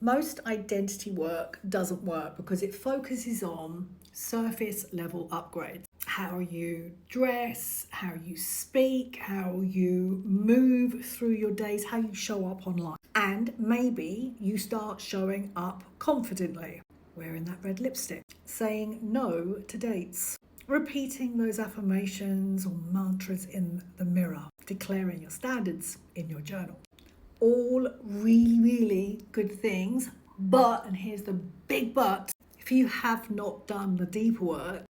Most identity work doesn't work because it focuses on surface level upgrades. How you dress, how you speak, how you move through your days, how you show up online. And maybe you start showing up confidently, wearing that red lipstick, saying no to dates, repeating those affirmations or mantras in the mirror, declaring your standards in your journal. All really, really good things, but, and here's the big but, if you have not done the deep work,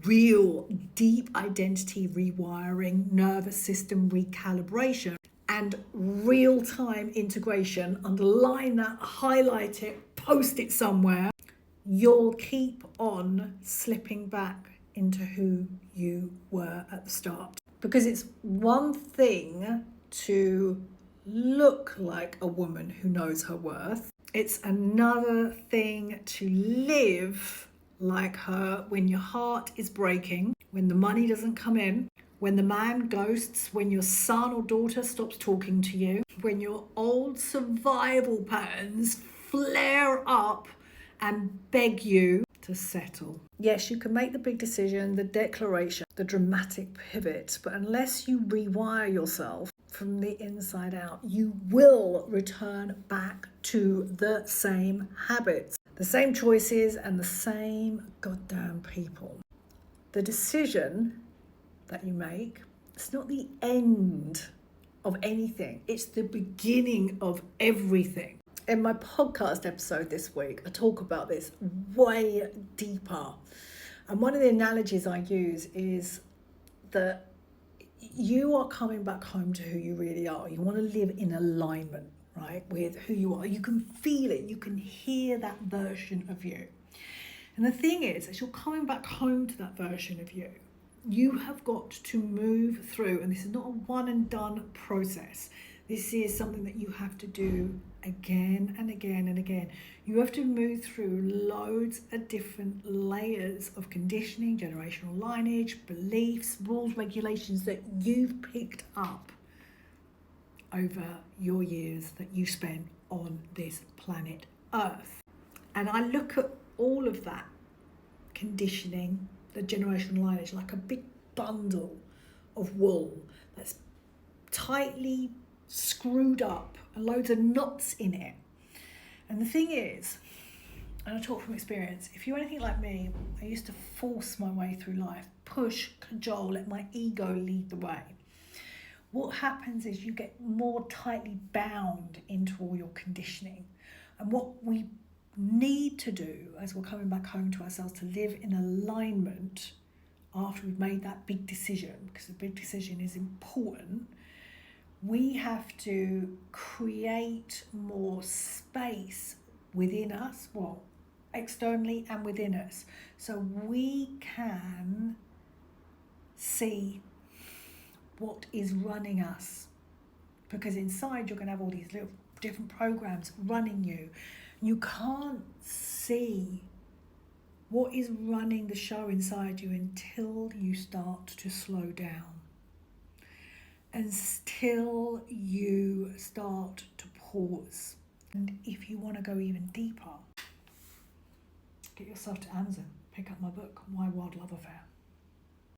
real deep identity rewiring, nervous system recalibration, and real-time integration, underline that, highlight it, post it somewhere, you'll keep on slipping back into who you were at the start. Because it's one thing to look like a woman who knows her worth. It's another thing to live like her when your heart is breaking, when the money doesn't come in, when the man ghosts, when your son or daughter stops talking to you, when your old survival patterns flare up and beg you to settle. Yes, you can make the big decision, the declaration, the dramatic pivot, but unless you rewire yourself from the inside out, you will return back to the same habits, the same choices, and the same goddamn people. The decision that you make, it's not the end of anything. It's the beginning of everything. In my podcast episode this week, I talk about this way deeper. And one of the analogies I use is that you are coming back home to who you really are. You want to live in alignment, right, with who you are. You can feel it. You can hear that version of you. And the thing is, as you're coming back home to that version of you, you have got to move through, and this is not a one and done process. This is something that you have to do again and again and again. You have to move through loads of different layers of conditioning, generational lineage, beliefs, rules, regulations that you've picked up over your years that you spent on this planet Earth. And I look at all of that conditioning, the generational lineage, like a big bundle of wool that's tightly screwed up and loads of knots in it. And the thing is, and I talk from experience, if you're anything like me, I used to force my way through life, push, cajole, let my ego lead the way. What happens is you get more tightly bound into all your conditioning. And what we need to do as we're coming back home to ourselves to live in alignment after we've made that big decision, because the big decision is important, we have to create more space within us, well, externally and within us, so we can see what is running us. Because inside you're going to have all these little different programs running you. You can't see what is running the show inside you until you start to slow down. Until you start to pause. And if you want to go even deeper, get yourself to Amazon, pick up my book, My Wild Love Affair.